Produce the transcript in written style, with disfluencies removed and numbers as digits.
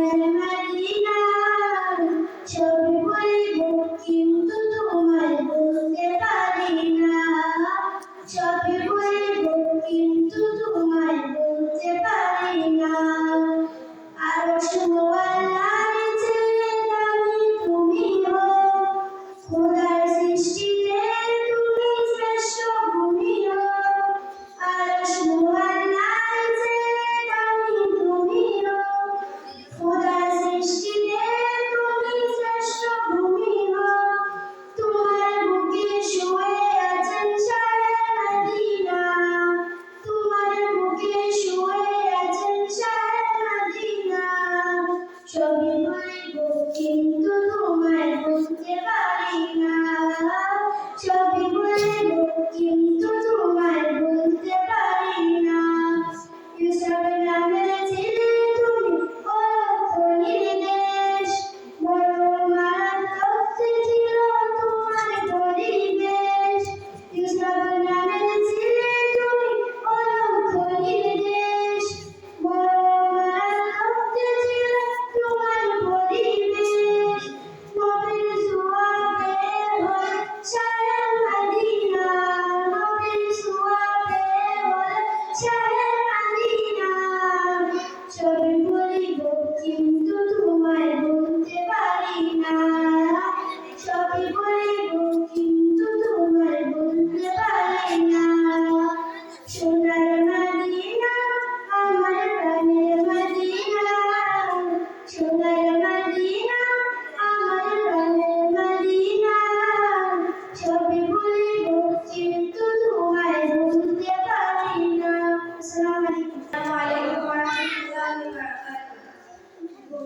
সোনার মদিনা ছবি বলিব কিন্তু তোমায় বলতে পারি না ছবি বলিব কিন্তু তোমায় বলতে পারি না আরশ ওয়ালার চেয়ে দামি তুমি হো খোদার সৃষ্টিতে তুমি শ্রেষ্ঠ ভূমি হো আরশ ওয়ালার চেয়ে দামি তুমি হো খোদার সৃষ্টিতে তুমি শ্রেষ্ঠ ভূমি হো তোমার বুকে শুয়ে আছেন সারা মদিনা তোমার বুকে শুয়ে আছেন সারা মদিনা ছবি বলিব কিন্তু তোমায় বলতে পারি না ছবি বলিব কিন্তু তোমায় বলতে পারি না ইউসুফ নামের ছেলে তুমি অর্থ নির্দেশ বড় মারাত্মক ছিল তোমার পরিবেশ ইউসুফ নামের ছেলে তুমি অর্থ নির্দেশ বড় মারাত্মক ছিল তোমার পরিবেশ নবীর সুয়াবে হল সারা মদিনা নবীর সুয়াবে হল সারা মদিনা ছবি বলিব কিন্তু তোমায় বলতে পারি না ছবি বলিব কিন্তু তোমায় বলতে পারি না সোনার মদিনা আমার প্রাণের মদিনা সোনার মদিনা আমার প্রাণের মদিনা ছবি বলিব কিন্তু তোমায় বলতে পারি না আসসালামু আলাইকুম ওয়া রাহমাতুল্লাহি ওয়া বারাকাতুহু